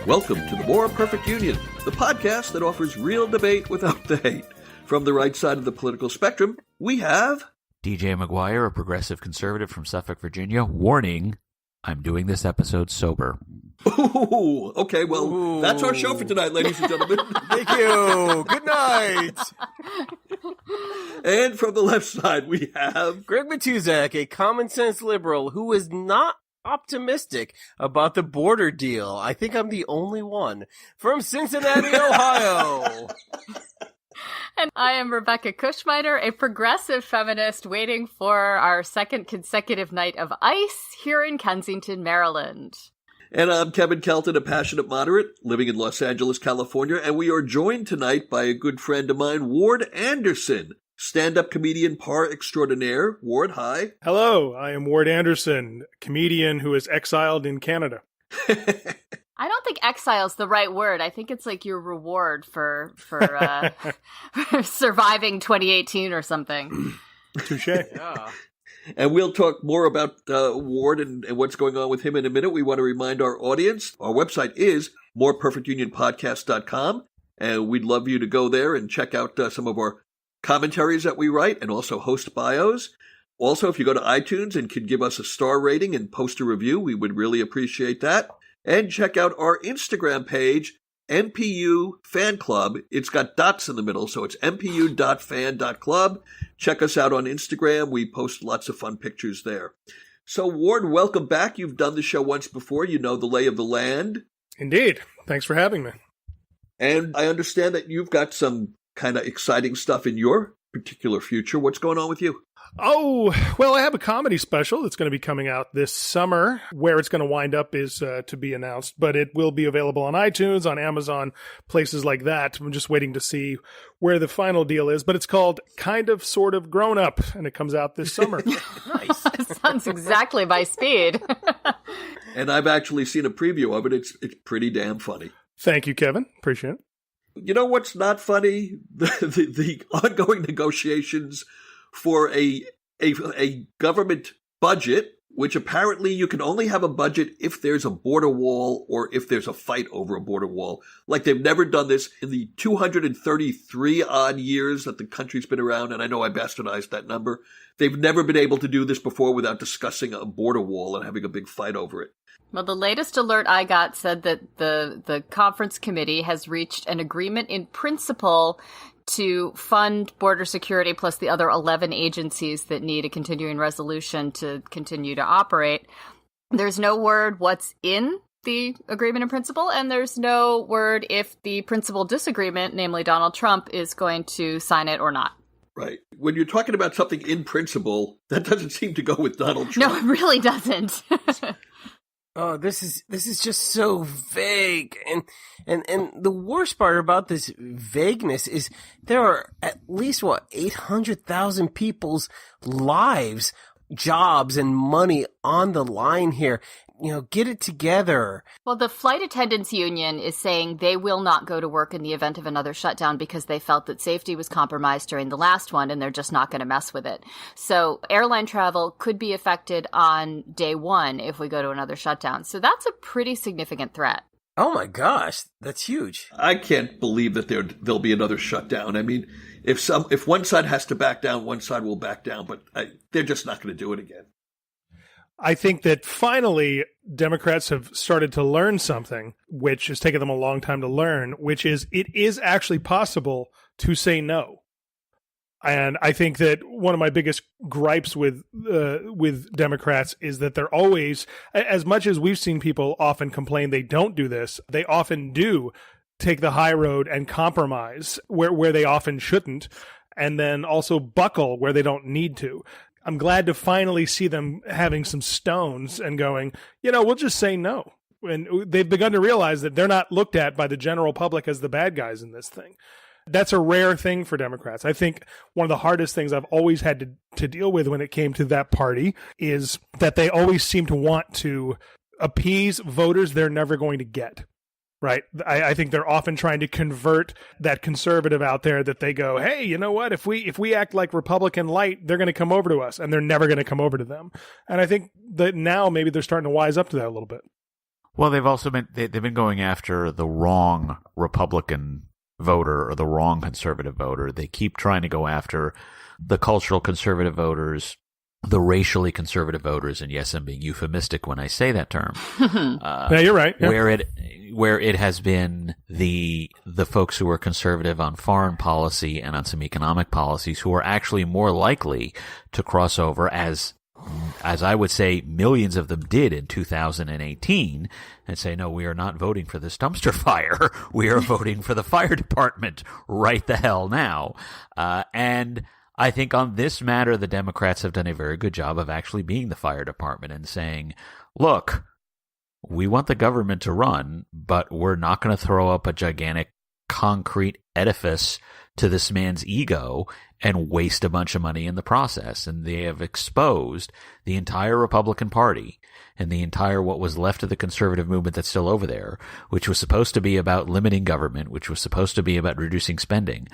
Welcome to the More Perfect Union, the podcast that offers real debate without the hate. From the right side of the political spectrum, we have... DJ McGuire, a progressive conservative from Suffolk, Virginia. Warning, I'm doing this episode sober. Ooh, okay, well, that's our show for tonight, ladies and gentlemen. Thank you. Good night. And from the left side, we have... Greg Matuzak, a common sense liberal who is not optimistic about the border deal. I think I'm the only one. From Cincinnati, Ohio. And I am Rebecca Kushminer, a progressive feminist waiting for our second consecutive night of ice here in Kensington, Maryland. And I'm Kevin Kelton, a passionate moderate living in Los Angeles, California, and we are joined tonight by a good friend of mine, Ward Anderson, stand-up comedian par extraordinaire. Ward, hi. Hello, I am Ward Anderson, comedian who is exiled in Canada. I don't think exile is the right word. I think it's like your reward for surviving 2018 or something. Touche. Yeah. And we'll talk more about Ward and what's going on with him in a minute. We want to remind our audience, our website is moreperfectunionpodcast.com, and we'd love you to go there and check out some of our commentaries that we write and also host bios. Also, if you go to iTunes and could give us a star rating and post a review, we would really appreciate that. And check out our Instagram page, MPU Fan Club. It's got dots in the middle, so it's mpu.fan.club. Check us out on Instagram. We post lots of fun pictures there. So, Ward, welcome back. You've done the show once before. You know the lay of the land. Indeed. Thanks for having me. And I understand that you've got some kind of exciting stuff in your particular future. What's going on with you? Oh, well, I have a comedy special that's going to be coming out this summer. Where it's going to wind up is to be announced, but it will be available on iTunes, on Amazon, places like that. I'm just waiting to see where the final deal is, but it's called Kind of Sort of Grown Up, and it comes out this summer. Nice. Sounds exactly my speed. And I've actually seen a preview of it. It's pretty damn funny. Thank you, Kevin. Appreciate it. You know what's not funny? The ongoing negotiations for a government budget, which apparently you can only have a budget if there's a border wall or if there's a fight over a border wall. Like they've never done this in the 233 odd years that the country's been around. And I know I bastardized that number. They've never been able to do this before without discussing a border wall and having a big fight over it. Well, the latest alert I got said that the conference committee has reached an agreement in principle to fund border security plus the other 11 agencies that need a continuing resolution to continue to operate. There's no word what's in the agreement in principle, and there's no word if the principal disagreement, namely Donald Trump, is going to sign it or not. Right. When you're talking about something in principle, that doesn't seem to go with Donald Trump. No, it really doesn't. Oh, this is just so vague. And the worst part about this vagueness is there are at least, 800,000 people's lives, jobs, and money on the line here. You know, get it together. Well, the flight attendants union is saying they will not go to work in the event of another shutdown because they felt that safety was compromised during the last one and they're just not going to mess with it. So airline travel could be affected on day one if we go to another shutdown. So that's a pretty significant threat. Oh my gosh, that's huge. I can't believe that there'll be another shutdown. I mean, if one side has to back down, one side will back down, but they're just not going to do it again. I think that finally Democrats have started to learn something, which has taken them a long time to learn, which is it is actually possible to say no. And I think that one of my biggest gripes with Democrats is that they're always, as much as we've seen people often complain they don't do this, they often do take the high road and compromise where they often shouldn't, and then also buckle where they don't need to. I'm glad to finally see them having some stones and going, we'll just say no. And they've begun to realize that they're not looked at by the general public as the bad guys in this thing. That's a rare thing for Democrats. I think one of the hardest things I've always had to deal with when it came to that party is that they always seem to want to appease voters they're never going to get. right? I think they're often trying to convert that conservative out there that they go, hey, you know what? If we act like Republican light, they're going to come over to us, and they're never going to come over to them. And I think that now maybe they're starting to wise up to that a little bit. Well, they've been going after the wrong Republican voter or the wrong conservative voter. They keep trying to go after the cultural conservative voters, the racially conservative voters, and yes, I'm being euphemistic when I say that term. Yeah, you're right. Yeah. Where it has been the folks who are conservative on foreign policy and on some economic policies who are actually more likely to cross over, as I would say millions of them did in 2018, and say, no, we are not voting for this dumpster fire. We are voting for the fire department right the hell now. And I think on this matter, the Democrats have done a very good job of actually being the fire department and saying, look, we want the government to run, but we're not going to throw up a gigantic concrete edifice to this man's ego and waste a bunch of money in the process. And they have exposed the entire Republican Party and the entire what was left of the conservative movement that's still over there, which was supposed to be about limiting government, which was supposed to be about reducing spending.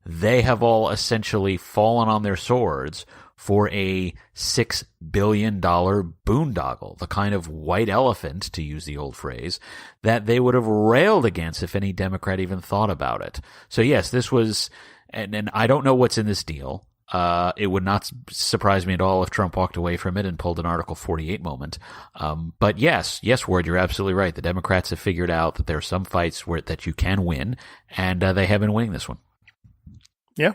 They have all essentially fallen on their swords for a $6 billion boondoggle, the kind of white elephant, to use the old phrase, that they would have railed against if any Democrat even thought about it. So yes, this was, and I don't know what's in this deal. It would not surprise me at all if Trump walked away from it and pulled an Article 48 moment. But yes, Ward, you're absolutely right. The Democrats have figured out that there are some fights that you can win, and they have been winning this one. Yeah.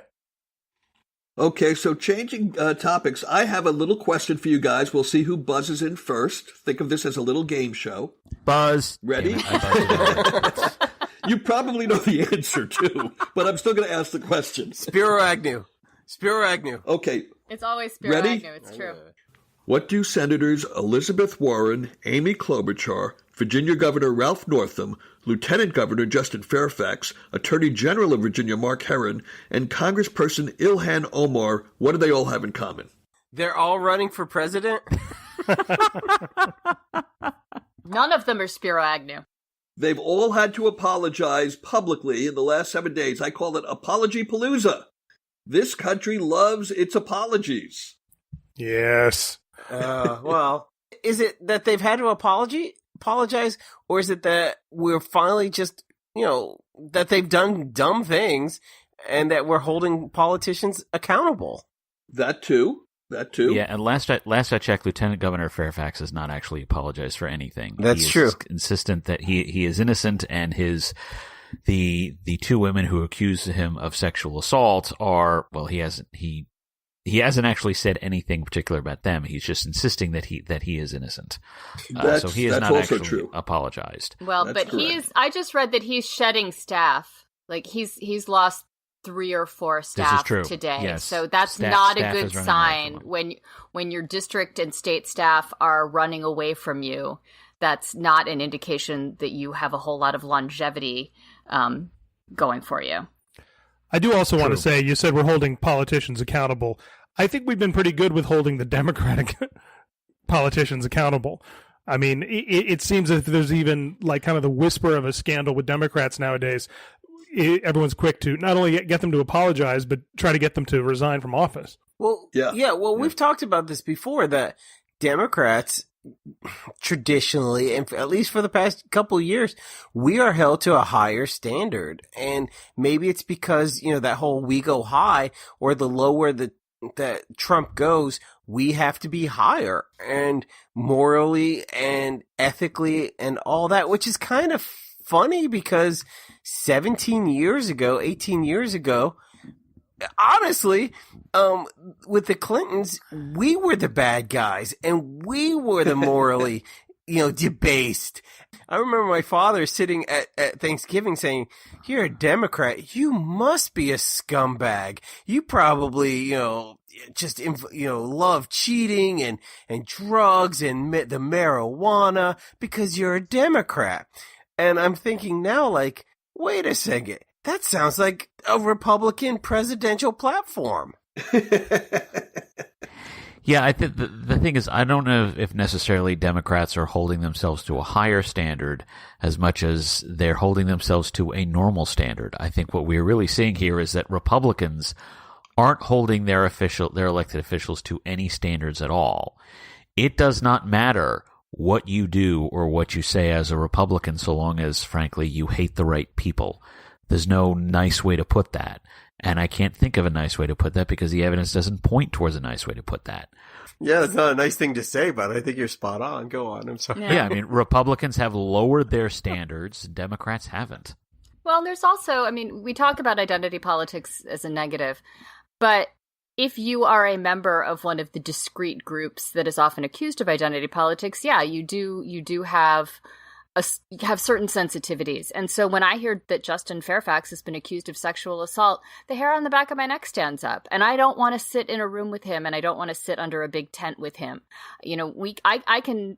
Okay, so changing topics, I have a little question for you guys. We'll see who buzzes in first. Think of this as a little game show. Buzz. Ready? You probably know the answer, too, but I'm still going to ask the question. Spiro Agnew. Okay. It's always Spiro Ready? Agnew. It's true. What do Senators Elizabeth Warren, Amy Klobuchar, Virginia Governor Ralph Northam, Lieutenant Governor Justin Fairfax, Attorney General of Virginia Mark Herron, and Congressperson Ilhan Omar, what do they all have in common? They're all running for president? None of them are Spiro Agnew. They've all had to apologize publicly in the last 7 days. I call it Apology Palooza. This country loves its apologies. Yes. Well, is it that they've had to apologize, or is it that we're finally just, that they've done dumb things and that we're holding politicians accountable? That too. Yeah, and last I checked, Lieutenant Governor Fairfax has not actually apologized for anything. That's true. He is insistent that he is innocent, and the two women who accused him of sexual assault are, well, he hasn't actually said anything particular about them. He's just insisting that he is innocent. So he has not actually apologized. Well, That's but correct. I just read that he's shedding staff. Like he's lost 3 or 4 staff today. Yes. So that's not a good sign when your district and state staff are running away from you. That's not an indication that you have a whole lot of longevity going for you. I do also want to say, you said we're holding politicians accountable. I think we've been pretty good with holding the Democratic politicians accountable. I mean, it seems as if there's even like kind of the whisper of a scandal with Democrats nowadays. Everyone's quick to not only get them to apologize, but try to get them to resign from office. Well, we've talked about this before, that Democrats traditionally, and at least for the past couple of years, we are held to a higher standard. And maybe it's because, that whole we go high, or the lower that Trump goes, we have to be higher, and morally and ethically and all that, which is kind of funny because 18 years ago, honestly, with the Clintons, we were the bad guys and we were the morally, debased. I remember my father sitting at Thanksgiving saying, "You're a Democrat. You must be a scumbag. You probably, just, love cheating and drugs and the marijuana because you're a Democrat." And I'm thinking now, like, wait a second. That sounds like a Republican presidential platform. Yeah, I think the thing is, I don't know if necessarily Democrats are holding themselves to a higher standard as much as they're holding themselves to a normal standard. I think what we're really seeing here is that Republicans aren't holding their elected officials to any standards at all. It does not matter what you do or what you say as a Republican, so long as, frankly, you hate the right people. There's no nice way to put that. And I can't think of a nice way to put that because the evidence doesn't point towards a nice way to put that. Yeah, that's not a nice thing to say, but I think you're spot on. Go on. I'm sorry. Yeah, I mean, Republicans have lowered their standards. Democrats haven't. Well, there's also, I mean, we talk about identity politics as a negative, but if you are a member of one of the discrete groups that is often accused of identity politics, yeah, you do have certain sensitivities. And so when I hear that Justin Fairfax has been accused of sexual assault, the hair on the back of my neck stands up. And I don't want to sit in a room with him, and I don't want to sit under a big tent with him. You know, I can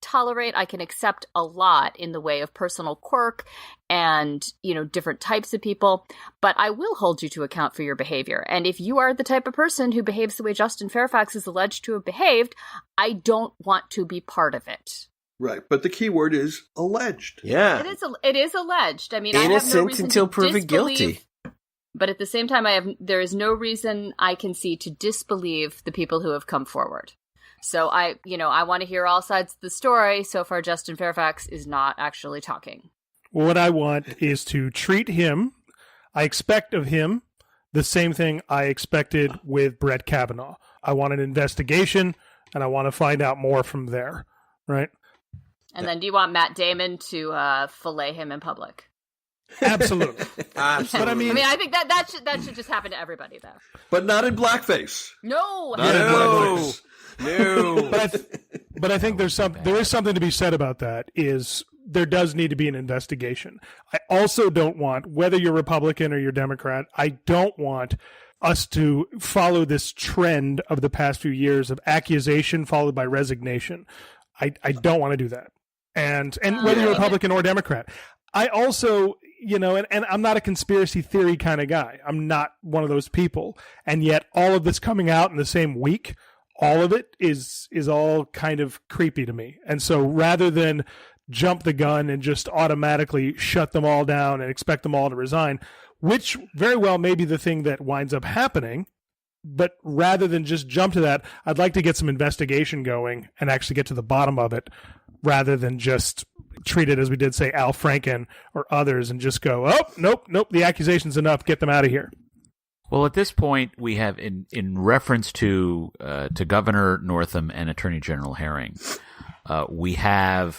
tolerate, I can accept a lot in the way of personal quirk and, you know, different types of people, but I will hold you to account for your behavior. And if you are the type of person who behaves the way Justin Fairfax is alleged to have behaved, I don't want to be part of it. Right, but the key word is alleged. Yeah. It is alleged. I mean, innocent I have no reason until to proven guilty. But at the same time, there is no reason I can see to disbelieve the people who have come forward. So I want to hear all sides of the story. So far, Justin Fairfax is not actually talking. What I want is to treat him, I expect of him, the same thing I expected with Brett Kavanaugh. I want an investigation, and I want to find out more from there, right? And then do you want Matt Damon to fillet him in public? Absolutely. Absolutely. But I mean, I think that should just happen to everybody, though. But not in blackface. No. Not in blackface. No. But I think there is something to be said about that. Is there does need to be an investigation. I also don't want, whether you're Republican or you're Democrat, I don't want us to follow this trend of the past few years of accusation followed by resignation. I don't want to do that. And whether you're Republican or Democrat. I also, and I'm not a conspiracy theory kind of guy. I'm not one of those people. And yet all of this coming out in the same week, all of it is all kind of creepy to me. And so rather than jump the gun and just automatically shut them all down and expect them all to resign, which very well may be the thing that winds up happening, but rather than just jump to that, I'd like to get some investigation going and actually get to the bottom of it, rather than just treat it as we did, say, Al Franken or others, and just go, oh, nope, the accusation's enough, get them out of here. Well, at this point, we have, in reference to Governor Northam and Attorney General Herring, we had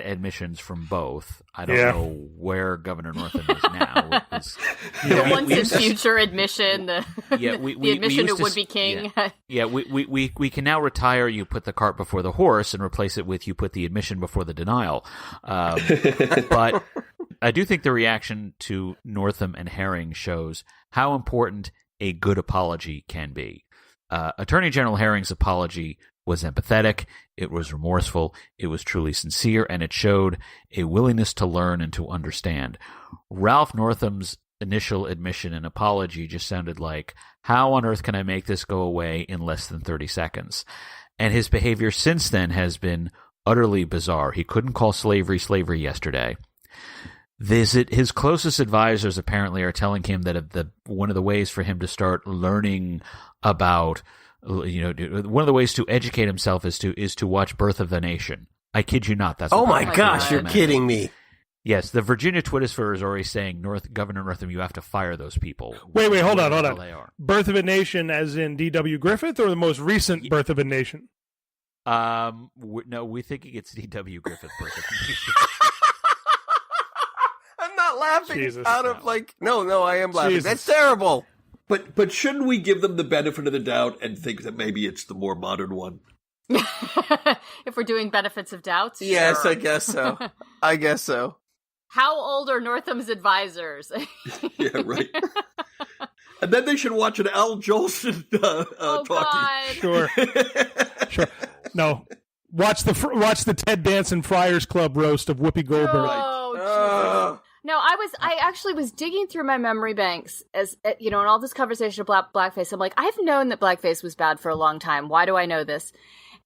admissions from both. I don't know where Governor Northam is now. The once and future admission, the admission to would be king. We can now retire. You put the cart before the horse and replace it with you put the admission before the denial. But I do think the reaction to Northam and Herring shows how important a good apology can be. Attorney General Herring's apology was empathetic, it was remorseful, it was truly sincere, and it showed a willingness to learn and to understand. Ralph Northam's initial admission and apology just sounded like, how on earth can I make this go away in less than 30 seconds? And his behavior since then has been utterly bizarre. He couldn't call slavery yesterday. His closest advisors apparently are telling him that one of the ways for him to start learning about, one of the ways to educate himself is to watch Birth of the Nation. I kid you not. That's oh my gosh, you're kidding me. Yes, the Virginia Twittersphere is already saying, Governor Northam, you have to fire those people. Wait, hold on. Birth of a Nation as in D.W. Griffith, or the most recent Birth of a Nation? No, we're thinking it's D.W. Griffith Birth of a Nation. I'm not laughing Jesus, out of no, I am laughing. Jesus. That's terrible. But shouldn't we give them the benefit of the doubt and think that maybe it's the more modern one? If we're doing benefits of doubt? Yes, sure. I guess so. How old are Northam's advisors? Yeah, right. And then they should watch an Al Jolson talking. God. Sure. No, watch the Ted Danson Friars Club roast of Whoopi Goldberg. Oh, No, I actually was digging through my memory banks as in all this conversation about blackface. I'm like, I've known that blackface was bad for a long time. Why do I know this?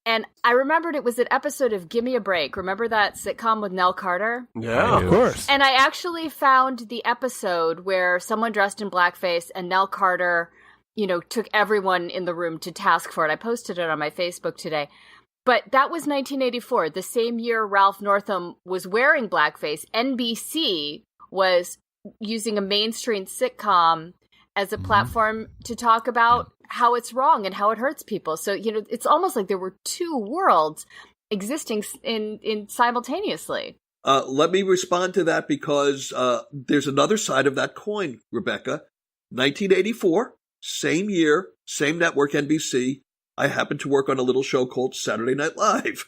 And I remembered it was an episode of Gimme a Break. Remember that sitcom with Nell Carter? Yeah, Of course. And I actually found the episode where someone dressed in blackface and Nell Carter, took everyone in the room to task for it. I posted it on my Facebook today. But that was 1984, the same year Ralph Northam was wearing blackface. NBC was using a mainstream sitcom as a platform to talk about how it's wrong and how it hurts people. So, it's almost like there were two worlds existing in simultaneously. Let me respond to that because there's another side of that coin, Rebecca. 1984, same year, same network, NBC. I happened to work on a little show called Saturday Night Live.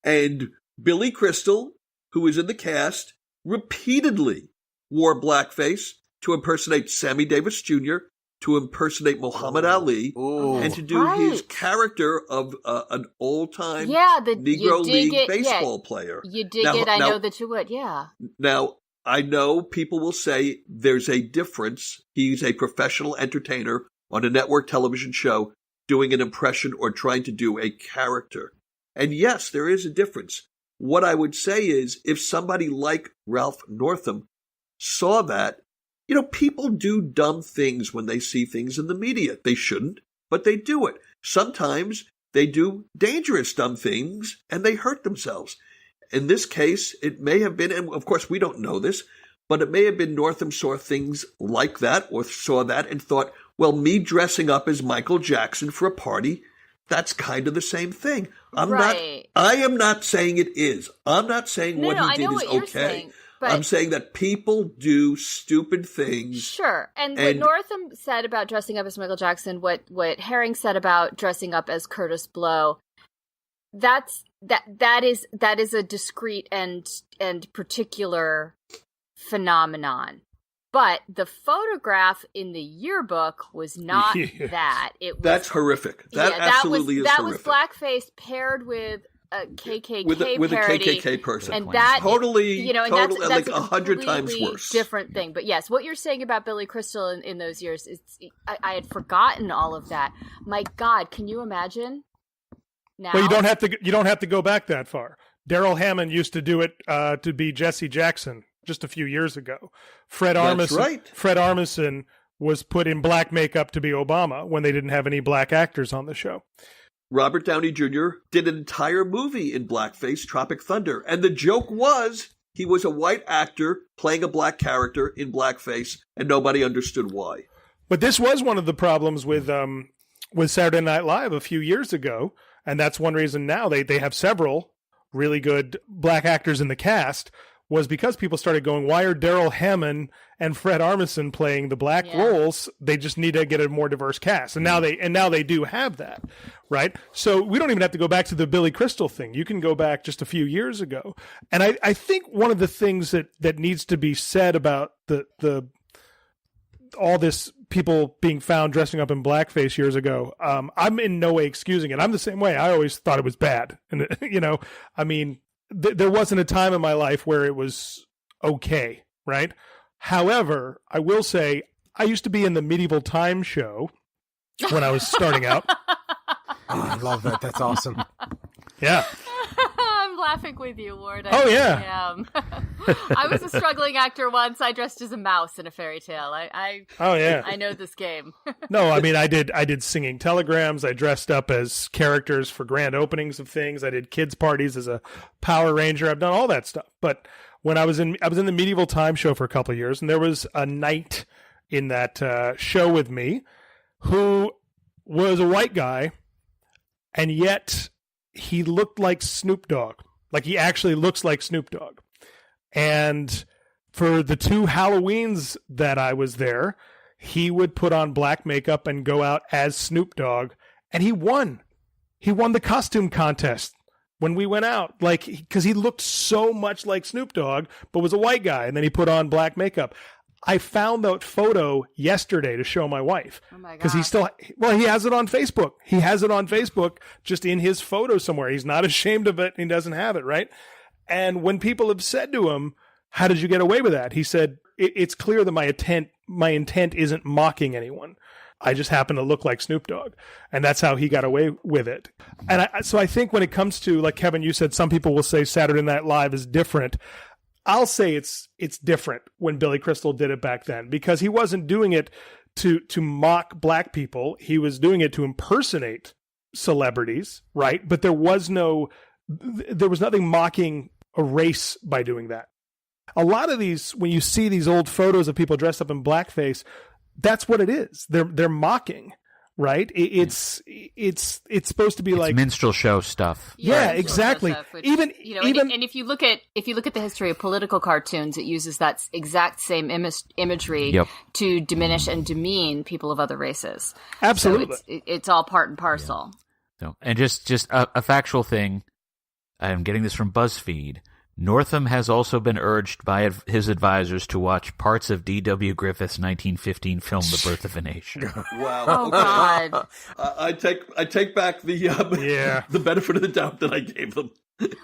And Billy Crystal, who was in the cast, repeatedly wore blackface to impersonate Sammy Davis Jr., to impersonate Muhammad Ali, and to do his character of an old-time Negro League baseball player. You dig it, I know that you would, yeah. Now, I know people will say there's a difference. He's a professional entertainer on a network television show doing an impression or trying to do a character. And yes, there is a difference. What I would say is if somebody like Ralph Northam saw that, people do dumb things when they see things in the media. They shouldn't, but they do it. Sometimes they do dangerous, dumb things and they hurt themselves. In this case, it may have been, and of course we don't know this, but it may have been Northam saw things like that or saw that and thought, well, me dressing up as Michael Jackson for a party, that's kind of the same thing. I am not saying it is. I'm not saying what he did is okay. Saying, but I'm saying that people do stupid things. Sure. And what Northam said about dressing up as Michael Jackson, what Herring said about dressing up as Curtis Blow, that is a discrete and particular phenomenon. But the photograph in the yearbook was not that. That's horrific. That absolutely is horrific. That was blackface paired with a KKK with a KKK person, and that totally, that's like 100 times worse. Different thing. But yes, what you're saying about Billy Crystal in those years, I had forgotten all of that. My God, can you imagine? Now, well, you don't have to go back that far. Daryl Hammond used to do it to be Jesse Jackson just a few years ago. Fred Armisen was put in black makeup to be Obama when they didn't have any black actors on the show. Robert Downey Jr. did an entire movie in blackface, Tropic Thunder. And the joke was he was a white actor playing a black character in blackface, and nobody understood why. But this was one of the problems with Saturday Night Live a few years ago, and that's one reason now they have several really good black actors in the cast, was because people started going, why are Daryl Hammond and Fred Armisen playing the black roles? They just need to get a more diverse cast. And now they do have that, right? So we don't even have to go back to the Billy Crystal thing. You can go back just a few years ago. And I think one of the things that needs to be said about the all this people being found dressing up in blackface years ago, I'm in no way excusing it. I'm the same way. I always thought it was bad. And, there wasn't a time in my life where it was okay, right? However, I will say I used to be in the Medieval Times show when I was starting out. I love that. That's awesome. Yeah. I'm laughing with you, Ward. Yeah. I was a struggling actor once. I dressed as a mouse in a fairy tale. I know this game. No, I mean, I did singing telegrams. I dressed up as characters for grand openings of things. I did kids parties as a Power Ranger. I've done all that stuff. But when I was in the Medieval Times show for a couple of years, and there was a knight in that show with me who was a white guy, and yet he looked like Snoop Dogg. Like, he actually looks like Snoop Dogg. And for the 2 Halloweens that I was there, he would put on black makeup and go out as Snoop Dogg, and he won. He won the costume contest when we went out, like, because he looked so much like Snoop Dogg, but was a white guy, and then he put on black makeup. I found that photo yesterday to show my wife. Oh my God. Because he has it on Facebook. He has it on Facebook just in his photo somewhere. He's not ashamed of it. He doesn't have it, right? And when people have said to him, how did you get away with that? He said, it's clear that my intent isn't mocking anyone. I just happen to look like Snoop Dogg, and that's how he got away with it. And so I think when it comes to, like Kevin, you said, some people will say Saturday Night Live is different. I'll say it's different when Billy Crystal did it back then, because he wasn't doing it to mock black people. He was doing it to impersonate celebrities, right? But there was nothing mocking a race by doing that. A lot of these, when you see these old photos of people dressed up in blackface, that's what it is. They're mocking, right? It's supposed to be like minstrel show stuff. Yeah, minstrel exactly. show stuff, which, Even and if you look at the history of political cartoons, it uses that exact same imagery to diminish and demean people of other races. Absolutely, so it's all part and parcel. Yeah. So, and just a factual thing, I'm getting this from BuzzFeed. Northam has also been urged by his advisors to watch parts of D.W. Griffith's 1915 film *The Birth of a Nation*. Wow. Oh God. I take back the benefit of the doubt that I gave them.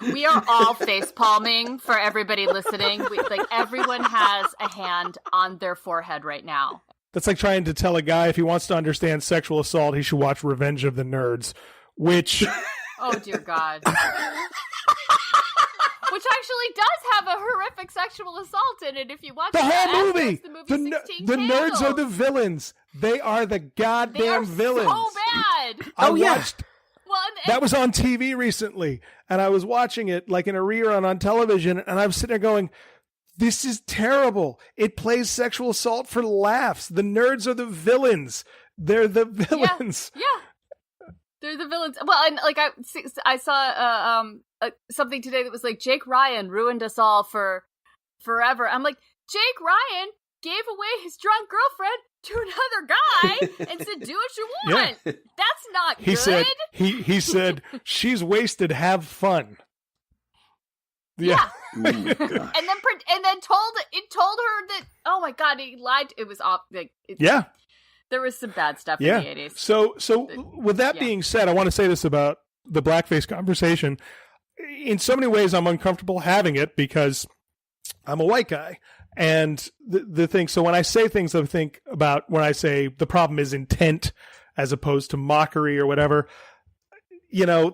We are all face palming for everybody listening. Everyone has a hand on their forehead right now. That's like trying to tell a guy if he wants to understand sexual assault, he should watch Revenge of the Nerds, which... Oh, dear God. Which actually does have a horrific sexual assault in it if you watch the whole movie. The movie The nerds are the villains. They are the goddamn villains. So bad. I watched. Well, that was on TV recently, and I was watching it like in a rerun on television, and I was sitting there going, this is terrible. It plays sexual assault for laughs. The nerds are the villains. They're the villains. Yeah. They're the villains. Well, and I saw something today that was like, Jake Ryan ruined us all for forever. I'm like, Jake Ryan gave away his drunk girlfriend to another guy and said, do what you want. Yeah. That's not he good. Said, he said, she's wasted, have fun. Yeah. and then told her that, oh my God, he lied. It was off. Yeah. There was some bad stuff in the 80s. So with that being said, I want to say this about the blackface conversation. In so many ways, I'm uncomfortable having it because I'm a white guy. And the thing, so when I say things, I think about when I say the problem is intent as opposed to mockery or whatever,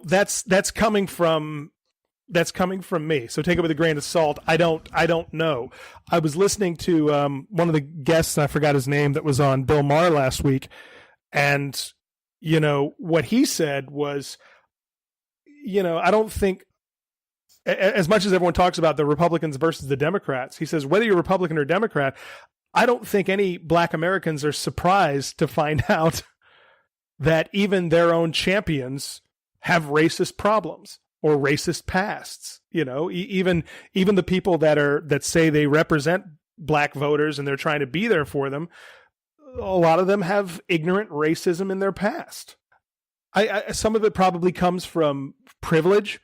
that's coming from me. So take it with a grain of salt. I don't know. I was listening to one of the guests, I forgot his name, that was on Bill Maher last week. And, what he said was, I don't think, as much as everyone talks about the Republicans versus the Democrats, he says, whether you're Republican or Democrat, I don't think any black Americans are surprised to find out that even their own champions have racist problems or racist pasts. Even the people that say they represent black voters and they're trying to be there for them, a lot of them have ignorant racism in their past. Some of it probably comes from privilege.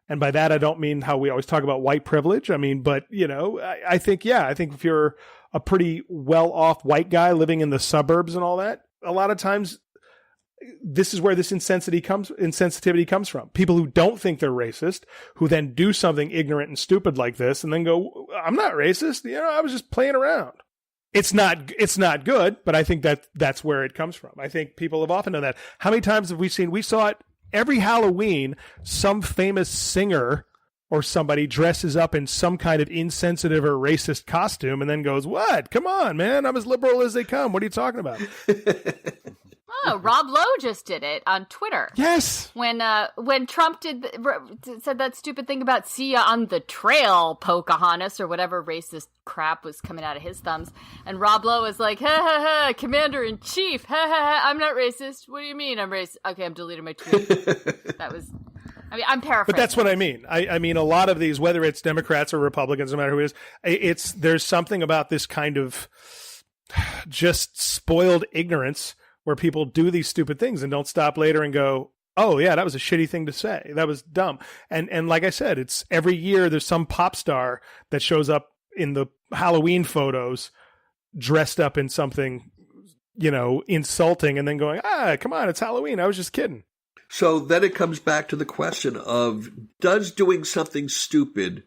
And by that, I don't mean how we always talk about white privilege. I mean, but, I think if you're a pretty well-off white guy living in the suburbs and all that, a lot of times this is where this insensitivity comes from. People who don't think they're racist, who then do something ignorant and stupid like this and then go, I'm not racist. I was just playing around. It's not good, but I think that's where it comes from. I think people have often done that. How many times have we saw it every Halloween, some famous singer or somebody dresses up in some kind of insensitive or racist costume and then goes, what? Come on, man. I'm as liberal as they come. What are you talking about? Oh, Rob Lowe just did it on Twitter. Yes. When Trump said that stupid thing about "see ya on the trail, Pocahontas," or whatever racist crap was coming out of his thumbs, and Rob Lowe was like, "Ha ha ha, Commander in Chief, ha ha ha, I'm not racist. What do you mean I'm racist? Okay, I'm deleting my tweet." I'm paraphrasing. But that's what I mean. I mean, a lot of these, whether it's Democrats or Republicans, no matter who it is, there's something about this kind of just spoiled ignorance where people do these stupid things and don't stop later and go, oh yeah, that was a shitty thing to say. That was dumb. And like I said, it's every year there's some pop star that shows up in the Halloween photos dressed up in something, insulting and then going, come on, it's Halloween. I was just kidding. So then it comes back to the question of, does doing something stupid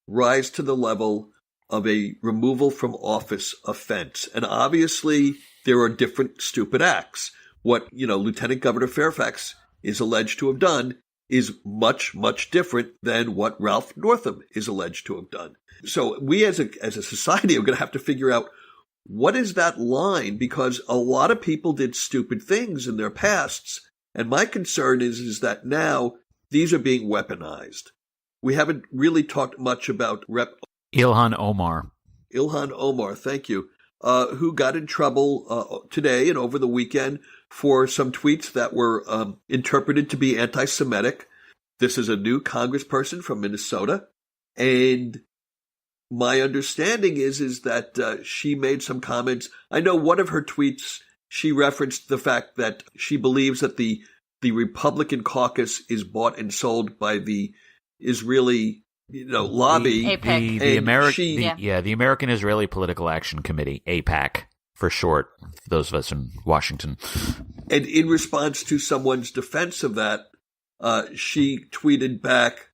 rise to the level of a removal from office offense. And obviously there are different stupid acts. What, Lieutenant Governor Fairfax is alleged to have done is much, much different than what Ralph Northam is alleged to have done. So we as a society are going to have to figure out what is that line, because a lot of people did stupid things in their pasts. And my concern is that now these are being weaponized. We haven't really talked much about Ilhan Omar. Ilhan Omar, thank you, who got in trouble today and over the weekend for some tweets that were interpreted to be anti-Semitic. This is a new congressperson from Minnesota. And my understanding is that she made some comments. I know one of her tweets, she referenced the fact that she believes that the Republican caucus is bought and sold by the Israeli lobby. AIPAC. The American Israeli Political Action Committee, AIPAC for short, for those of us in Washington. And in response to someone's defense of that, she tweeted back,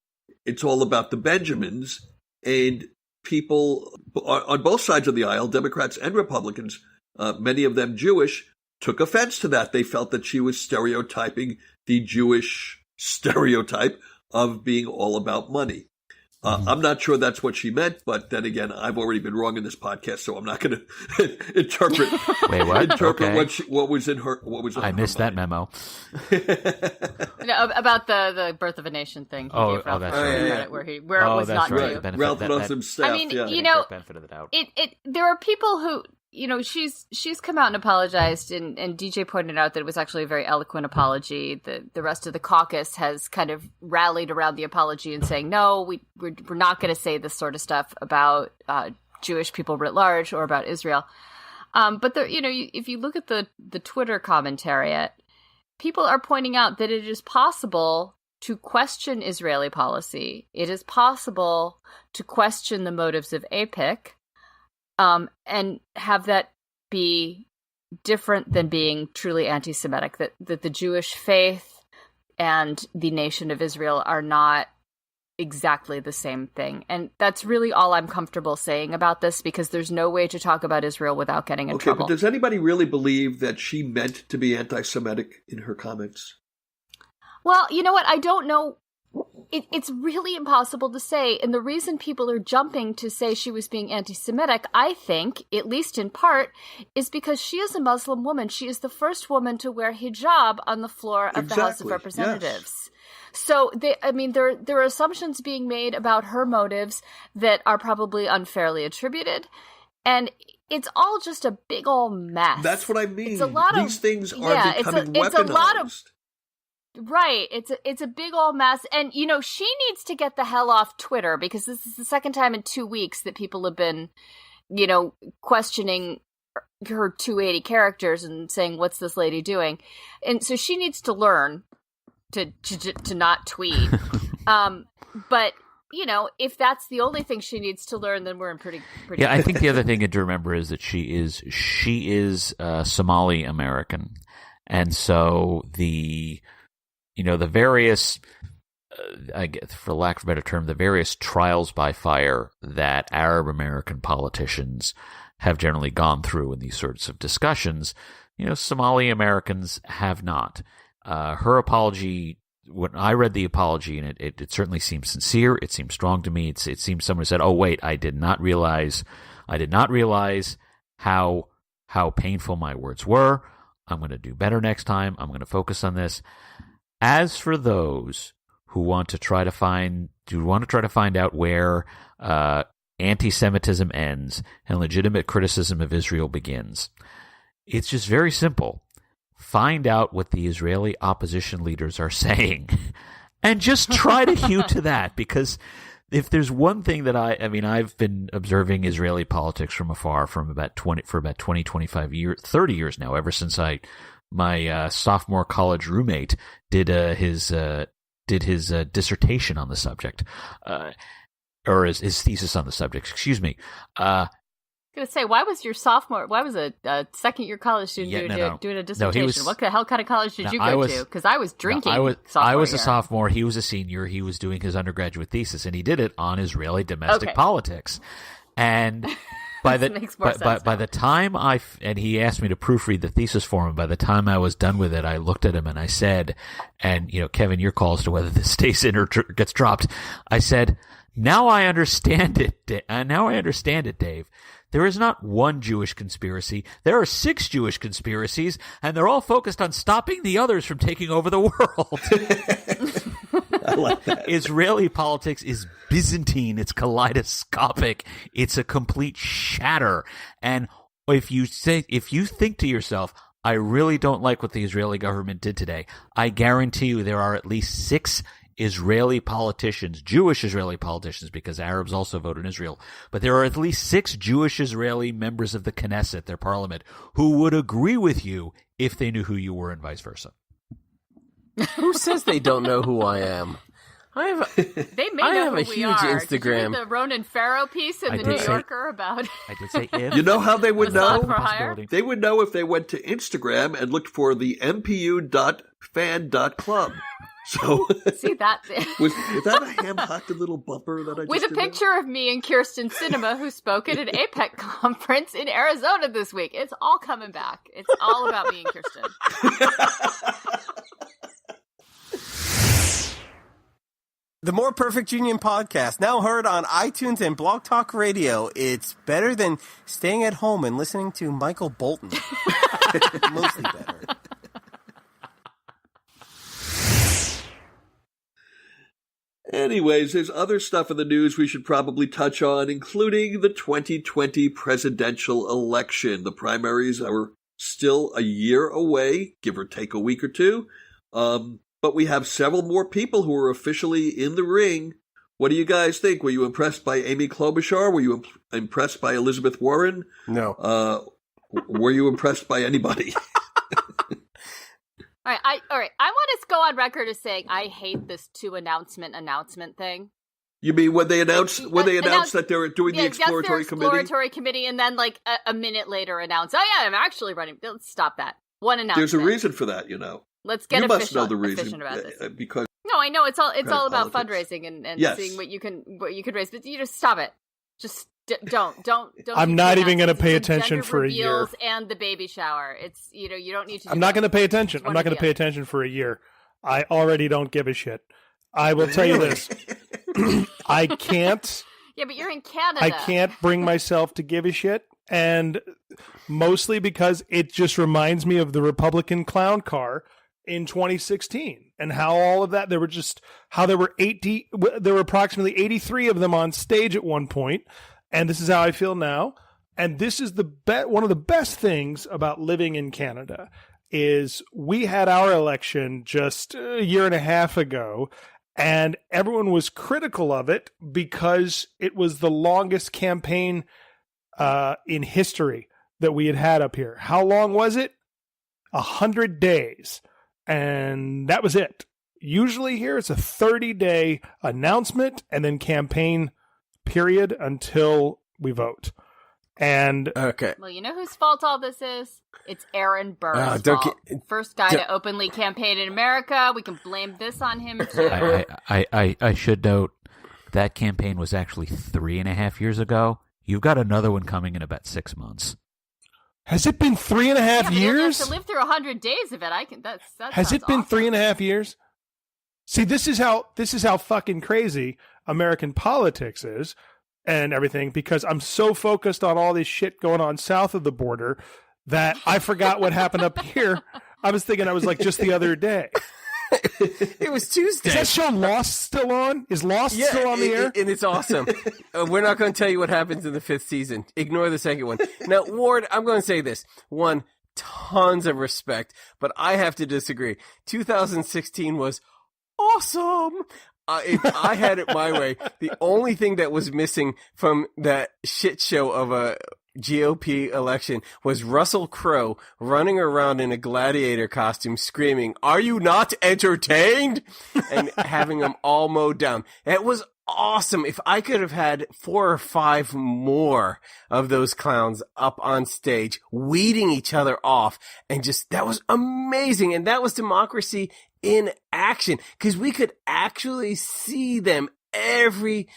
"It's all about the Benjamins." And people on both sides of the aisle, Democrats and Republicans, many of them Jewish, took offense to that. They felt that she was stereotyping the Jewish stereotype of being all about money. I'm not sure that's what she meant, but then again, I've already been wrong in this podcast, so I'm not going to interpret. Wait, what? Interpret Okay. what was in her. What was? I missed that memo. About the Birth of a Nation thing. He gave Ralph that's Northam right. credit where it was not right. due. Ralph Northam's staff. I mean, yeah. Benefit of the doubt. There are people who, she's come out and apologized, and DJ pointed out that it was actually a very eloquent apology. The rest of the caucus has kind of rallied around the apology and saying, no, we're not going to say this sort of stuff about Jewish people writ large or about Israel. But if you look at the Twitter commentariat, people are pointing out that it is possible to question Israeli policy. It is possible to question the motives of AIPAC. And have that be different than being truly anti-Semitic, that the Jewish faith and the nation of Israel are not exactly the same thing. And that's really all I'm comfortable saying about this, because there's no way to talk about Israel without getting in trouble. But does anybody really believe that she meant to be anti-Semitic in her comments? Well, you know what? I don't know. It's really impossible to say. And the reason people are jumping to say she was being anti-Semitic, I think, at least in part, is because she is a Muslim woman. She is the first woman to wear hijab on the floor of the House of Representatives. Yes. So, there are assumptions being made about her motives that are probably unfairly attributed. And it's all just a big old mess. That's what I mean. It's a lot These things are becoming weaponized. It's a lot of... Right. It's a big old mess. And, she needs to get the hell off Twitter, because this is the second time in 2 weeks that people have been, questioning her 280 characters and saying, what's this lady doing? And so she needs to learn to not tweet. But, if that's the only thing she needs to learn, then we're in pretty Yeah, I think the other thing to remember is that she is Somali American. And so the various, for lack of a better term, the various trials by fire that Arab American politicians have generally gone through in these sorts of discussions, Somali Americans have not. Her apology, when I read the apology, and it certainly seems sincere, it seems strong to me. It seems someone said, "Oh wait, I did not realize how painful my words were. I'm going to do better next time. I'm going to focus on this." As for those who want to try to find out where anti-Semitism ends and legitimate criticism of Israel begins, it's just very simple. Find out what the Israeli opposition leaders are saying, and just try to hew to that. Because if there's one thing that I've been observing Israeli politics from afar for about 20, 25 years, 30 years now, ever since my sophomore college roommate did his dissertation on the subject, or his thesis on the subject. Excuse me. I was going to say, why was a second-year college student doing a dissertation? What the hell kind of college did you go to? Because I was drinking. I was a sophomore. He was a senior. He was doing his undergraduate thesis, and he did it on Israeli domestic politics. And by the Makes more sense by now. the time and he asked me to proofread the thesis for him, by the time I was done with it, I looked at him and I said, and Kevin, your call as to whether this stays in or gets dropped. I said, now I understand it. Now I understand it, Dave. There is not one Jewish conspiracy. There are 6 Jewish conspiracies, and they're all focused on stopping the others from taking over the world. I like that. Israeli politics is Byzantine. It's kaleidoscopic. It's a complete shatter. And if you think to yourself, I really don't like what the Israeli government did today, I guarantee you there are at least 6 Israeli politicians, Jewish Israeli politicians, because Arabs also vote in Israel, but there are at least 6 Jewish Israeli members of the Knesset, their parliament, who would agree with you if they knew who you were and vice versa. Who says they don't know who I am? They may I know have who a we huge are. Instagram. Did you read the Ronan Farrow piece in I the did New say- Yorker about? I did say if. You know how they would Masad know? for hire? They would know if they went to Instagram and looked for the mpu.fan.club. So, See that was that a ham-hocted little bumper that I just with a did there? picture of me and Kirsten Sinema, who spoke at an APEC conference in Arizona this week. It's all coming back. It's all about me and Kirsten. The More Perfect Union podcast, now heard on iTunes and Blog Talk Radio. It's better than staying at home and listening to Michael Bolton. Mostly better. Anyways, there's other stuff in the news we should probably touch on, including the 2020 presidential election. The primaries are still a year away, give or take a week or two. But we have several more people who are officially in the ring. What do you guys think? Were you impressed by Amy Klobuchar? Were you impressed by Elizabeth Warren? No. Were you impressed by anybody? All right. I want to go on record as saying I hate this 2 announcement thing. You mean when they announced Announce- that they were doing the exploratory committee, and then like a minute later announce, oh yeah, I'm actually running. Let's stop that. One announcement. There's a reason for that, Let's get you must official, know the reason efficient about this. because No, I know it's all about politics. fundraising and Yes. seeing what you could raise, but you just stop it. Just don't. I'm do not the even gonna announcements. pay It's the attention gender for a year. reveals and the baby shower. It's you don't need to. I'm not going to pay attention. It's I'm one not or going the to pay other. attention for a year. I already don't give a shit. I will tell you this. I can't Yeah, but you're in Canada. I can't bring myself to give a shit, and mostly because it just reminds me of the Republican clown car in 2016 and how all of that there were approximately 83 of them on stage at one point, and this is how I feel now. And this is one of the best things about living in Canada is we had our election just a year and a half ago, and everyone was critical of it because it was the longest campaign in history that we had up here. How long was it? 100 days. And that was it. Usually here it's a 30-day announcement and then campaign period until we vote. And Okay. Well, you know whose fault all this is? It's Aaron Burr's don't fault. First guy to openly campaign in America. We can blame this on him too. I should note that campaign was actually 3.5 years ago. You've got another one coming in about 6 months. has it been 3.5 Yeah, but you years? have to live through 100 days of it. That Has sounds it been awesome. 3.5 years? See, this is how fucking crazy American politics is and everything, because I'm so focused on all this shit going on south of the border that I forgot what happened up here. I was thinking I was like just the other day. It was Tuesday. Is that show Lost still on? Is Lost still on the air? And it's awesome. We're not going to tell you what happens in the 5th season. Ignore the second one. Now, Ward, I'm going to say this. One, tons of respect, but I have to disagree. 2016 was awesome. If I had it my way, the only thing that was missing from that shit show of a GOP election was Russell Crowe running around in a gladiator costume screaming, "Are you not entertained?" and having them all mowed down. It was awesome. If I could have had 4 or 5 more of those clowns up on stage, weeding each other off, and just, that was amazing. And that was democracy in action, because we could actually see them every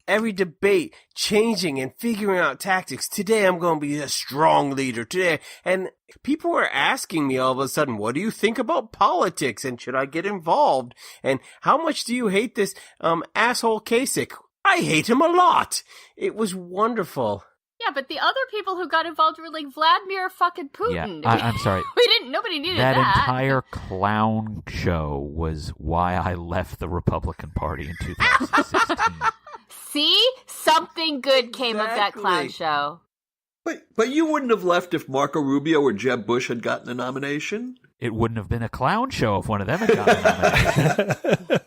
every debate changing and figuring out tactics. Today I'm going to be a strong leader today. And people were asking me all of a sudden, what do you think about politics? And should I get involved? And how much do you hate this asshole Kasich? I hate him a lot. It was wonderful. Yeah, but the other people who got involved were like Vladimir fucking Putin. Yeah, I'm sorry. Nobody needed that that. entire clown show was why I left the Republican Party in 2016. See? Something good came of that clown show. But you wouldn't have left if Marco Rubio or Jeb Bush had gotten a nomination? It wouldn't have been a clown show if one of them had gotten a nomination.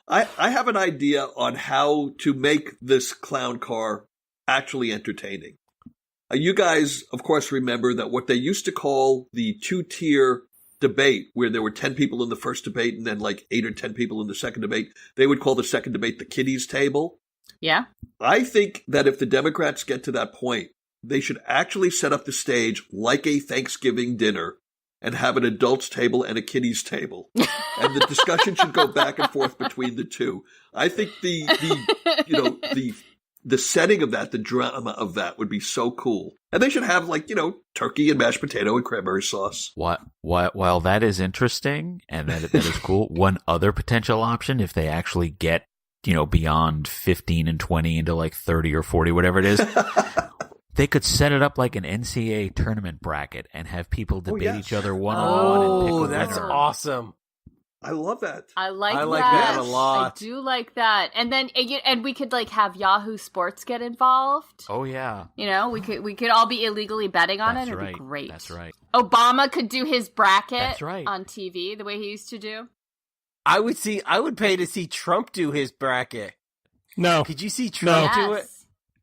I have an idea on how to make this clown car actually entertaining. You guys, of course, remember that what they used to call the two-tier debate, where there were 10 people in the first debate and then like 8 or 10 people in the second debate, they would call the second debate the kiddies table. Yeah. I think that if the Democrats get to that point, they should actually set up the stage like a Thanksgiving dinner and have an adults table and a kiddies table. And the discussion should go back and forth between the two. I think the setting of that, the drama of that would be so cool. And they should have turkey and mashed potato and cranberry sauce. While that is interesting and that is cool, one other potential option, if they actually get, beyond 15 and 20 into like 30 or 40, whatever it is, they could set it up like an NCAA tournament bracket and have people debate each other one-on-one and pick a winner. That's awesome. I love that. I like that a lot. I do like that. And then we could like have Yahoo Sports get involved. Oh yeah. We could all be illegally betting on it. It'd be great. That's right. Obama could do his bracket That's right. on TV the way he used to do. I would pay to see Trump do his bracket. No. Could you see Trump do it?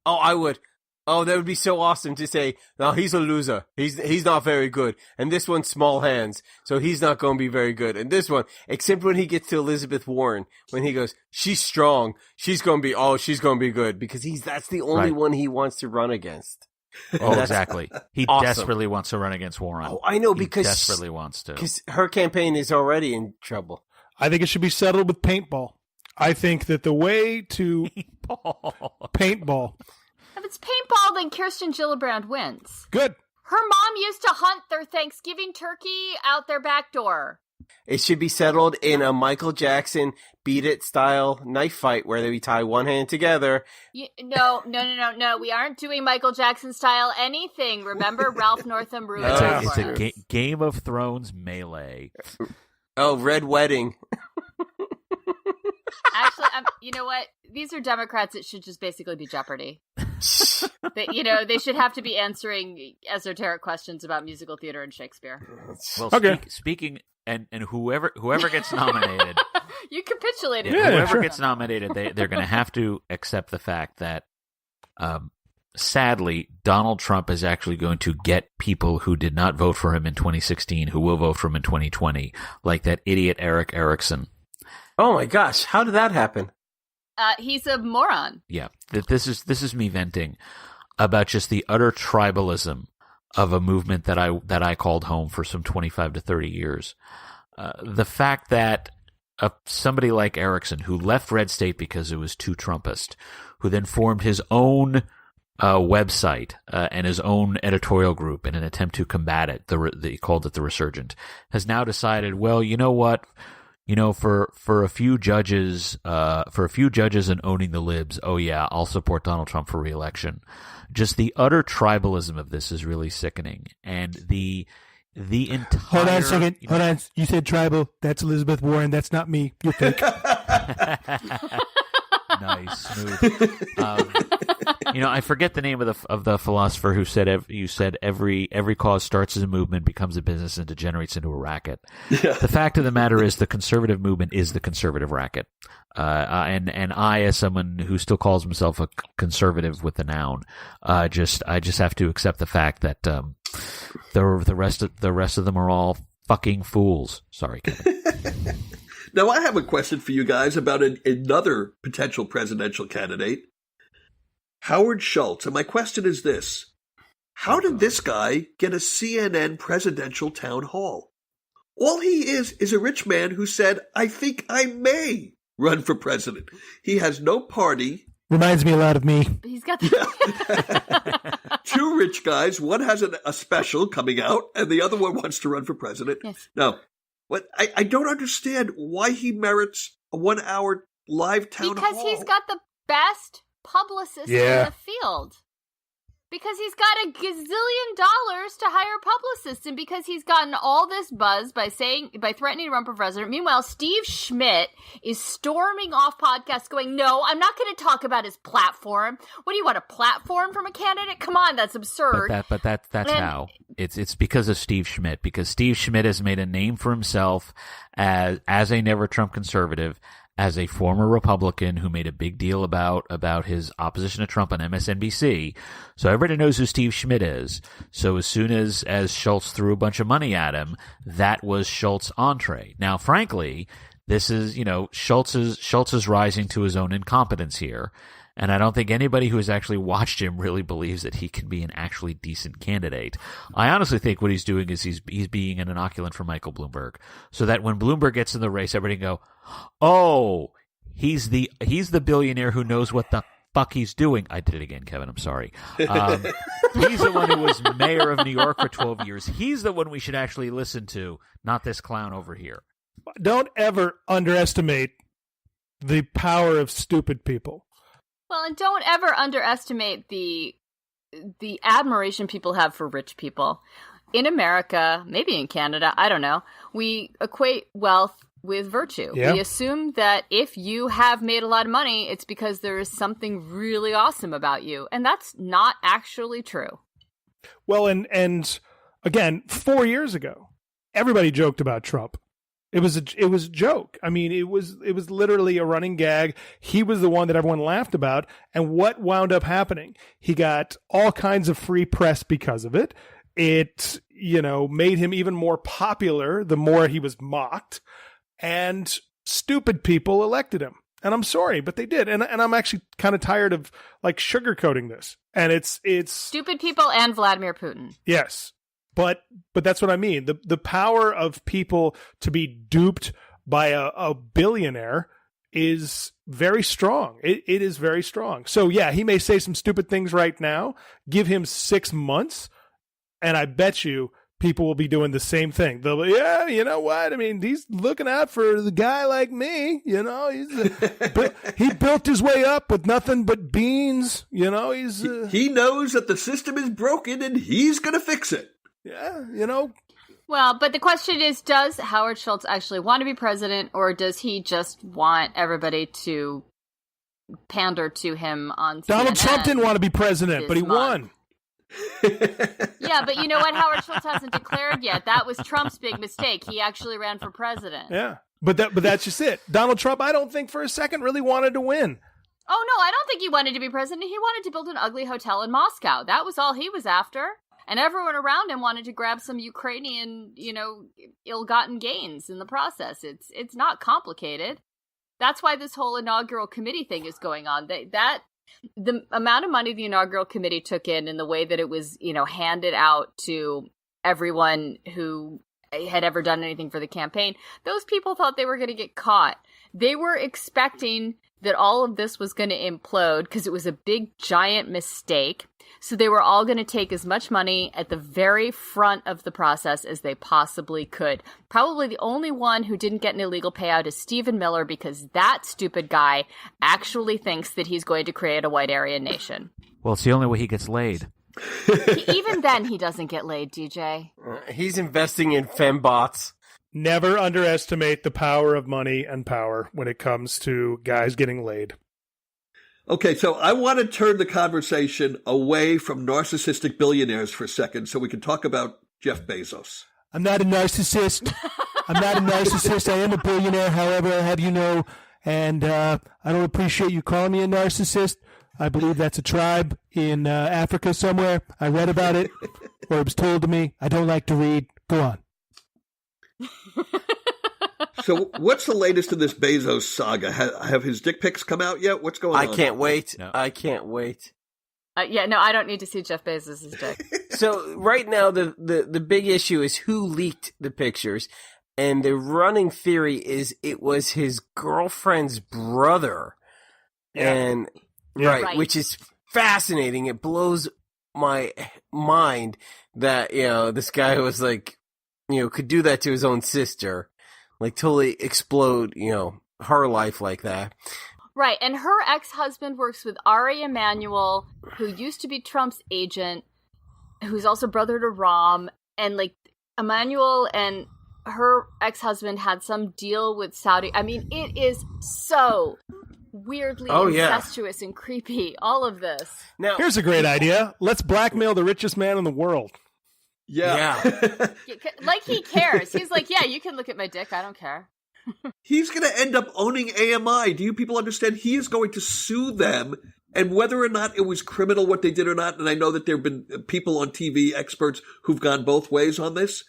Oh, I would. Oh, that would be so awesome to say, no, he's a loser. He's not very good. And this one's small hands, so he's not going to be very good. And this one, except when he gets to Elizabeth Warren, when he goes, she's strong. She's going to be good because that's the only one he wants to run against. Oh, exactly. He awesome. desperately wants to run against Warren. Oh, I know, because he desperately wants to. Because her campaign is already in trouble. I think it should be settled with paintball. I think that the way to paintball. If it's paintball, then Kirsten Gillibrand wins. Good. Her mom used to hunt their Thanksgiving turkey out their back door. It should be settled in a Michael Jackson Beat It style knife fight where we tie one hand together. No. We aren't doing Michael Jackson style anything. Remember Ralph Northam ruined it. It's a Game of Thrones melee. Oh, Red Wedding. Actually, you know what? These are Democrats. It should just basically be Jeopardy. They should have to be answering esoteric questions about musical theater and Shakespeare. Well, okay. Speaking and whoever gets nominated, you capitulated. Yeah, whoever sure. gets nominated, they're going to have to accept the fact that, sadly, Donald Trump is actually going to get people who did not vote for him in 2016 who will vote for him in 2020, like that idiot Eric Erickson. Oh my gosh, how did that happen? He's a moron. Yeah, this is me venting about just the utter tribalism of a movement that I called home for some 25 to 30 years. The fact that somebody like Erickson, who left Red State because it was too Trumpist, who then formed his own website and his own editorial group in an attempt to combat it, he called it the Resurgent, has now decided, well, you know what? For a few judges and owning the libs, oh yeah, I'll support Donald Trump for re-election. Just the utter tribalism of this is really sickening, and the entire. Hold on a second. Hold on. You said tribal. That's Elizabeth Warren. That's not me. You're fake. Nice, smooth. I forget the name of the philosopher who said every cause starts as a movement, becomes a business, and degenerates into a racket. Yeah. The fact of the matter is, the conservative movement is the conservative racket. And I, as someone who still calls himself a conservative with the noun, I just have to accept the fact that the rest of them are all fucking fools. Sorry, Kevin. Now, I have a question for you guys about another potential presidential candidate, Howard Schultz. And my question is this. How did this guy get a CNN presidential town hall? All he is a rich man who said, I think I may run for president. He has no party. Reminds me a lot of me. He's got the... Two rich guys. One has a special coming out, and the other one wants to run for president. Yes. Now, what I don't understand why he merits a 1 hour live town Because hall. he's got the best publicist in the field. Because he's got $1 gazillion to hire publicists, and because he's gotten all this buzz by threatening to run for president. Meanwhile, Steve Schmidt is storming off podcasts going, no, I'm not going to talk about his platform. What do you want, a platform from a candidate? Come on, that's absurd. But that's how. It's because of Steve Schmidt, because Steve Schmidt has made a name for himself as a never Trump conservative, as a former Republican who made a big deal about his opposition to Trump on MSNBC. So everybody knows who Steve Schmidt is. So as soon as Schultz threw a bunch of money at him, that was Schultz's entree. Now, frankly, this is, Schultz is rising to his own incompetence here. And I don't think anybody who has actually watched him really believes that he can be an actually decent candidate. I honestly think what he's doing is he's being an inoculant for Michael Bloomberg, so that when Bloomberg gets in the race, everybody can go, "Oh, he's the billionaire who knows what the fuck he's doing." I did it again, Kevin. I'm sorry. He's the one who was mayor of New York for 12 years. He's the one we should actually listen to, not this clown over here. Don't ever underestimate the power of stupid people. Well, and don't ever underestimate the admiration people have for rich people. In America, maybe in Canada, I don't know, we equate wealth with virtue. Yeah. We assume that if you have made a lot of money, it's because there is something really awesome about you. And that's not actually true. Well, and again, 4 years ago, everybody joked about Trump. It was a joke. I mean, it was literally a running gag. He was the one that everyone laughed about. And what wound up happening? He got all kinds of free press because of it. It, made him even more popular the more he was mocked. And stupid people elected him. And I'm sorry, but they did. And I'm actually kind of tired of sugarcoating this. And it's stupid people and Vladimir Putin. Yes. But that's what I mean. The power of people to be duped by a billionaire is very strong. It is very strong. So yeah, he may say some stupid things right now. Give him 6 months, and I bet you people will be doing the same thing. They'll be, yeah, you know what? I mean, he's looking out for the guy like me. He built his way up with nothing but beans. He knows that the system is broken and he's going to fix it. Yeah, Well, but the question is, does Howard Schultz actually want to be president, or does he just want everybody to pander to him on CNN? Donald Trump didn't want to be president, but he won. Yeah, but you know what? Howard Schultz hasn't declared yet. That was Trump's big mistake. He actually ran for president. Yeah, but that's just it. Donald Trump, I don't think for a second really wanted to win. Oh, no, I don't think he wanted to be president. He wanted to build an ugly hotel in Moscow. That was all he was after. And everyone around him wanted to grab some Ukrainian, ill-gotten gains in the process. It's not complicated. That's why this whole inaugural committee thing is going on. The amount of money the inaugural committee took in and the way that it was, handed out to everyone who had ever done anything for the campaign, those people thought they were going to get caught. They were expecting that all of this was going to implode because it was a big, giant mistake. So they were all going to take as much money at the very front of the process as they possibly could. Probably the only one who didn't get an illegal payout is Stephen Miller, because that stupid guy actually thinks that he's going to create a white Aryan nation. Well, it's the only way he gets laid. Even then, he doesn't get laid, DJ. He's investing in fembots. Never underestimate the power of money and power when it comes to guys getting laid. Okay, so I want to turn the conversation away from narcissistic billionaires for a second so we can talk about Jeff Bezos. I'm not a narcissist. I am a billionaire, however, I'll have you know. And I don't appreciate you calling me a narcissist. I believe that's a tribe in Africa somewhere. I read about it, or it was told to me. I don't like to read. Go on. So what's the latest in this Bezos saga? Have his dick pics come out yet? What's going on? I can't wait. No. I can't wait. No, I don't need to see Jeff Bezos' dick. So right now, the big issue is who leaked the pictures. And the running theory is it was his girlfriend's brother. Yeah. And Right, which is fascinating. It blows my mind that, this guy was like, could do that to his own sister, like totally explode, her life like that. Right, and her ex-husband works with Ari Emanuel, who used to be Trump's agent, who's also brother to Rahm, and like Emanuel and her ex-husband had some deal with Saudi. I mean, it is so weirdly incestuous and creepy, all of this. Now, here's a great idea. Let's blackmail the richest man in the world. Yeah. Like he cares. He's like, yeah, you can look at my dick. I don't care. He's going to end up owning AMI. Do you people understand? He is going to sue them, and whether or not it was criminal what they did or not, and I know that there have been people on TV, experts, who've gone both ways on this,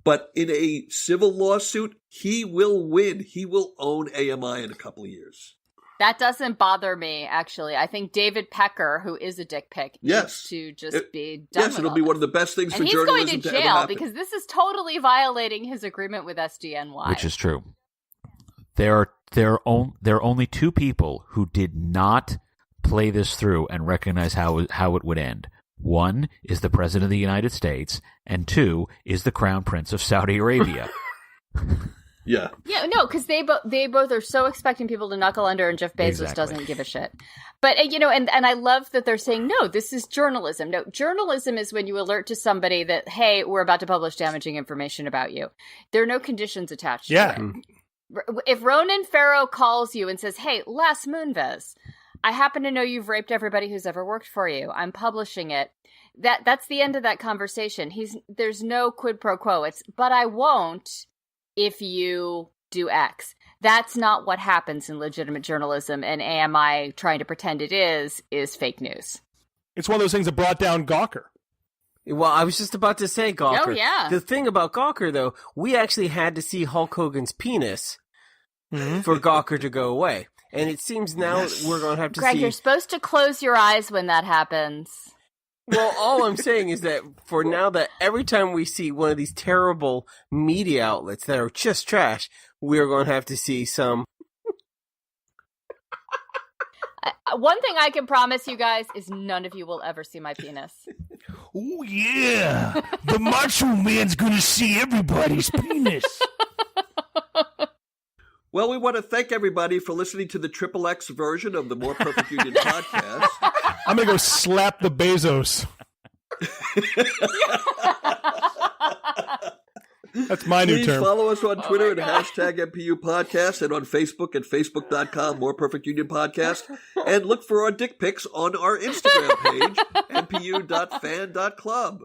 but in a civil lawsuit, he will win. He will own AMI in a couple of years. That doesn't bother me, actually. I think David Pecker, who is a dick pic, needs to just be done with it'll be one of the best things for journalism. journalism And he's to going to ever jail happen. because this is totally violating his agreement with SDNY. Which is true. There are only two people who did not play this through and recognize how it would end. One is the President of the United States, and two is the Crown Prince of Saudi Arabia. Yeah. Yeah, no, because they both are so expecting people to knuckle under, and Jeff Bezos doesn't give a shit. But, and I love that they're saying, no, this is journalism. No, journalism is when you alert to somebody that, hey, we're about to publish damaging information about you. There are no conditions attached to it. If Ronan Farrow calls you and says, hey, Les Moonves, I happen to know you've raped everybody who's ever worked for you. I'm publishing it. That's the end of that conversation. There's no quid pro quo. It's, but I won't if you do X. That's not what happens in legitimate journalism, and AMI trying to pretend it is fake news. It's one of those things that brought down Gawker. Well, I was just about to say Gawker. Oh, yeah. The thing about Gawker, though, we actually had to see Hulk Hogan's penis for Gawker to go away. And it seems now we're going to have to see... Greg, you're supposed to close your eyes when that happens. Well, all I'm saying is that for now, that every time we see one of these terrible media outlets that are just trash, we're going to have to see some... One thing I can promise you guys is none of you will ever see my penis. Oh, yeah. The Macho Man's going to see everybody's penis. Well, we want to thank everybody for listening to the XXX version of the More Perfect Union podcast. I'm going to go slap the Bezos. That's my new term. Please follow us on Twitter at hashtag MPU Podcast and on Facebook at facebook.com More Perfect Union Podcast. And look for our dick pics on our Instagram page, mpu.fan.club.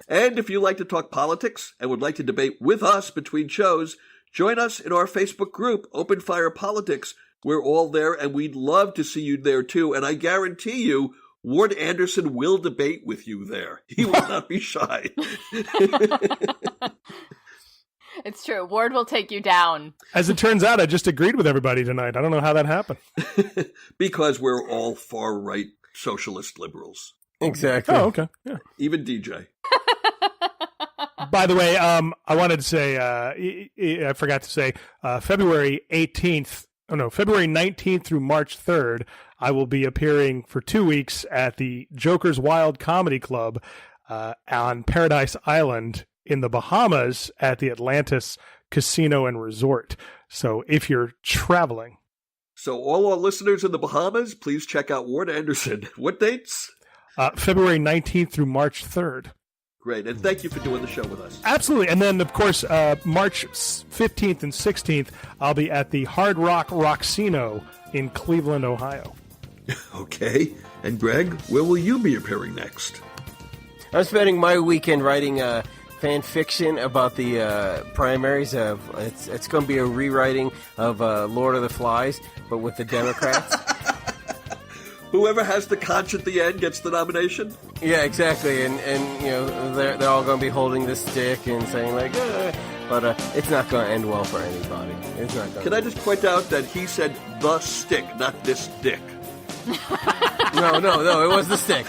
And if you like to talk politics and would like to debate with us between shows, join us in our Facebook group, Open Fire Politics. We're all there, and we'd love to see you there, too. And I guarantee you, Ward Anderson will debate with you there. He will not be shy. It's true. Ward will take you down. As it turns out, I just agreed with everybody tonight. I don't know how that happened. Because we're all far-right socialist liberals. Exactly. Oh, okay. Yeah. Even DJ. By the way, I wanted to say, I forgot to say, February 19th through March 3rd, I will be appearing for 2 weeks at the Joker's Wild Comedy Club on Paradise Island in the Bahamas at the Atlantis Casino and Resort. So if you're traveling. So all our listeners in the Bahamas, please check out Ward Anderson. What dates? February 19th through March 3rd. Great, and thank you for doing the show with us. Absolutely. And then, of course, March 15th and 16th, I'll be at the Hard Rock Roxino in Cleveland, Ohio. Okay. And Greg, where will you be appearing next? I'm spending my weekend writing fan fiction about the primaries. It's going to be a rewriting of Lord of the Flies, but with the Democrats. Whoever has the conch at the end gets the nomination? Yeah, exactly. And they're all going to be holding this stick and saying like, but it's not going to end well for anybody. It's not going. Can I just point out that he said the stick, not this dick? No, it was the stick.